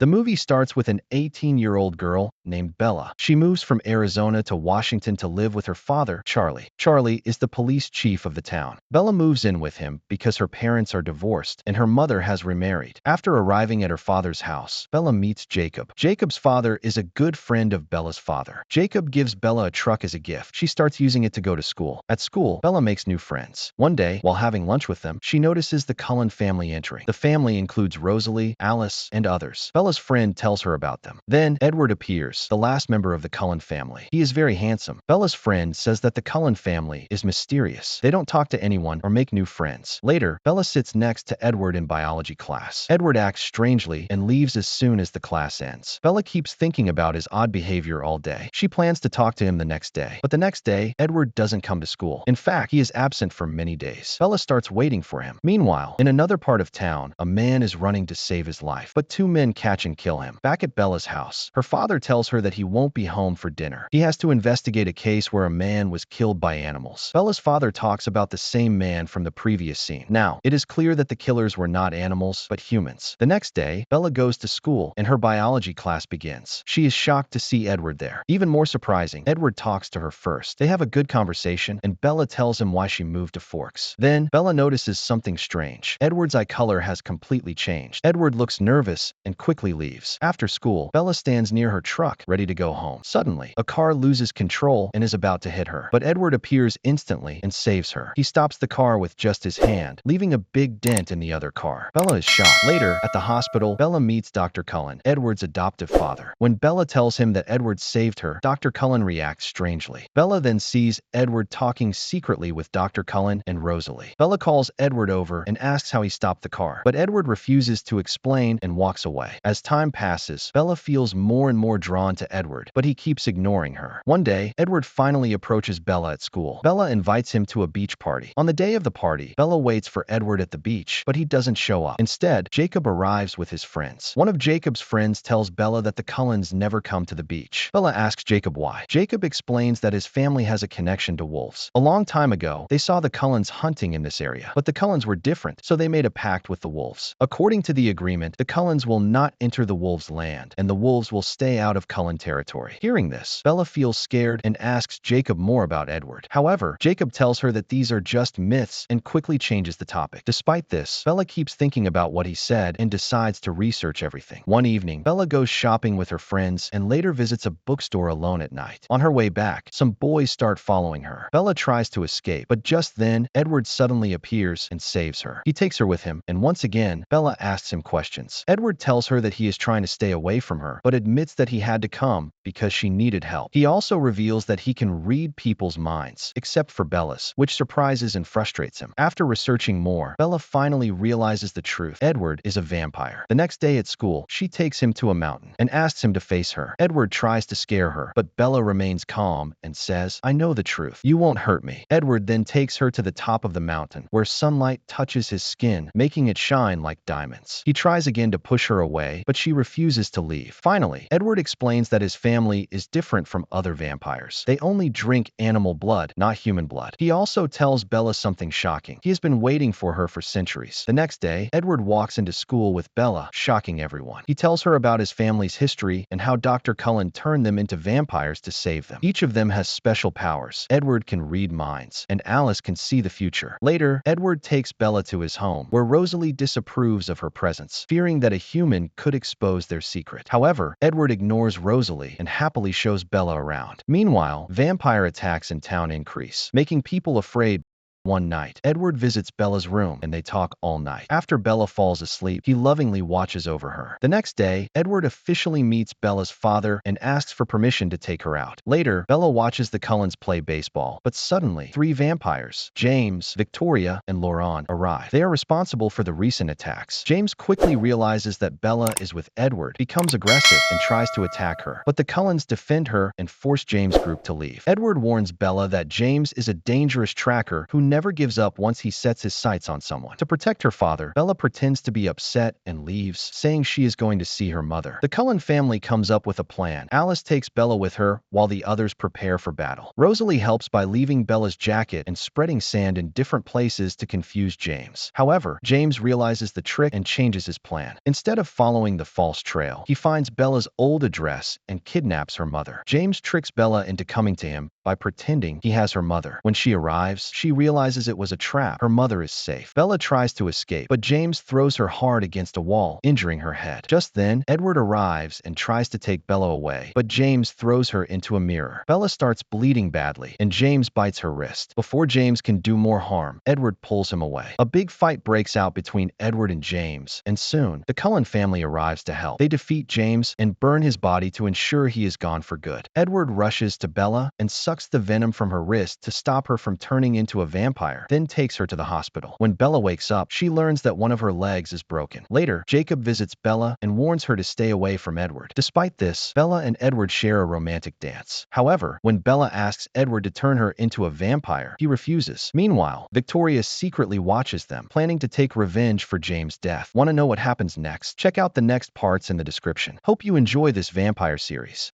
The movie starts with an 18-year-old girl named Bella. She moves from Arizona to Washington to live with her father, Charlie. Charlie is the police chief of the town. Bella moves in with him because her parents are divorced and her mother has remarried. After arriving at her father's house, Bella meets Jacob. Jacob's father is a good friend of Bella's father. Jacob gives Bella a truck as a gift. She starts using it to go to school. At school, Bella makes new friends. One day, while having lunch with them, she notices the Cullen family entering. The family includes Rosalie, Alice, and others. Bella's friend tells her about them. Then, Edward appears, the last member of the Cullen family. He is very handsome. Bella's friend says that the Cullen family is mysterious. They don't talk to anyone or make new friends. Later, Bella sits next to Edward in biology class. Edward acts strangely and leaves as soon as the class ends. Bella keeps thinking about his odd behavior all day. She plans to talk to him the next day. But the next day, Edward doesn't come to school. In fact, he is absent for many days. Bella starts waiting for him. Meanwhile, in another part of town, a man is running to save his life, but two men catch and kill him. Back at Bella's house, her father tells her that he won't be home for dinner. He has to investigate a case where a man was killed by animals. Bella's father talks about the same man from the previous scene. Now, it is clear that the killers were not animals, but humans. The next day, Bella goes to school and her biology class begins. She is shocked to see Edward there. Even more surprising, Edward talks to her first. They have a good conversation and Bella tells him why she moved to Forks. Then, Bella notices something strange. Edward's eye color has completely changed. Edward looks nervous and quickly leaves. After school, Bella stands near her truck, ready to go home. Suddenly, a car loses control and is about to hit her. But Edward appears instantly and saves her. He stops the car with just his hand, leaving a big dent in the other car. Bella is shocked. Later, at the hospital, Bella meets Dr. Cullen, Edward's adoptive father. When Bella tells him that Edward saved her, Dr. Cullen reacts strangely. Bella then sees Edward talking secretly with Dr. Cullen and Rosalie. Bella calls Edward over and asks how he stopped the car, but Edward refuses to explain and walks away. As time passes, Bella feels more and more drawn to Edward, but he keeps ignoring her. One day, Edward finally approaches Bella at school. Bella invites him to a beach party. On the day of the party, Bella waits for Edward at the beach, but he doesn't show up. Instead, Jacob arrives with his friends. One of Jacob's friends tells Bella that the Cullens never come to the beach. Bella asks Jacob why. Jacob explains that his family has a connection to wolves. A long time ago, they saw the Cullens hunting in this area, but the Cullens were different, so they made a pact with the wolves. According to the agreement, the Cullens will not enter the wolves' land, and the wolves will stay out of Cullen territory. Hearing this, Bella feels scared and asks Jacob more about Edward. However, Jacob tells her that these are just myths and quickly changes the topic. Despite this, Bella keeps thinking about what he said and decides to research everything. One evening, Bella goes shopping with her friends and later visits a bookstore alone at night. On her way back, some boys start following her. Bella tries to escape, but just then, Edward suddenly appears and saves her. He takes her with him, and once again, Bella asks him questions. Edward tells her that he is trying to stay away from her, but admits that he had to come because she needed help. He also reveals that he can read people's minds, except for Bella's, which surprises and frustrates him. After researching more, Bella finally realizes the truth. Edward is a vampire. The next day at school, she takes him to a mountain and asks him to face her. Edward tries to scare her, but Bella remains calm and says, "I know the truth. You won't hurt me." Edward then takes her to the top of the mountain, where sunlight touches his skin, making it shine like diamonds. He tries again to push her away, but she refuses to leave. Finally, Edward explains that his family is different from other vampires. They only drink animal blood, not human blood. He also tells Bella something shocking. He has been waiting for her for centuries. The next day, Edward walks into school with Bella, shocking everyone. He tells her about his family's history and how Dr. Cullen turned them into vampires to save them. Each of them has special powers. Edward can read minds, and Alice can see the future. Later, Edward takes Bella to his home, where Rosalie disapproves of her presence, fearing that a human could expose their secret. However, Edward ignores Rosalie and happily shows Bella around. Meanwhile, vampire attacks in town increase, making people afraid. One night, Edward visits Bella's room and they talk all night. After Bella falls asleep, he lovingly watches over her. The next day, Edward officially meets Bella's father and asks for permission to take her out. Later, Bella watches the Cullens play baseball, but suddenly, three vampires, James, Victoria, and Laurent, arrive. They are responsible for the recent attacks. James quickly realizes that Bella is with Edward, becomes aggressive, and tries to attack her. But the Cullens defend her and force James' group to leave. Edward warns Bella that James is a dangerous tracker who never gives up once he sets his sights on someone. To protect her father, Bella pretends to be upset and leaves, saying she is going to see her mother. The Cullen family comes up with a plan. Alice takes Bella with her while the others prepare for battle. Rosalie helps by leaving Bella's jacket and spreading sand in different places to confuse James. However, James realizes the trick and changes his plan. Instead of following the false trail, he finds Bella's old address and kidnaps her mother. James tricks Bella into coming to him by pretending he has her mother. When she arrives, she realizes it was a trap. Her mother is safe. Bella tries to escape, but James throws her hard against a wall, injuring her head. Just then, Edward arrives and tries to take Bella away, but James throws her into a mirror. Bella starts bleeding badly, and James bites her wrist. Before James can do more harm, Edward pulls him away. A big fight breaks out between Edward and James, and soon, the Cullen family arrives to help. They defeat James and burn his body to ensure he is gone for good. Edward rushes to Bella and sucks the venom from her wrist to stop her from turning into a vampire, then takes her to the hospital. When Bella wakes up, she learns that one of her legs is broken. Later, Jacob visits Bella and warns her to stay away from Edward. Despite this, Bella and Edward share a romantic dance. However, when Bella asks Edward to turn her into a vampire, he refuses. Meanwhile, Victoria secretly watches them, planning to take revenge for James' death. Want to know what happens next? Check out the next parts in the description. Hope you enjoy this vampire series.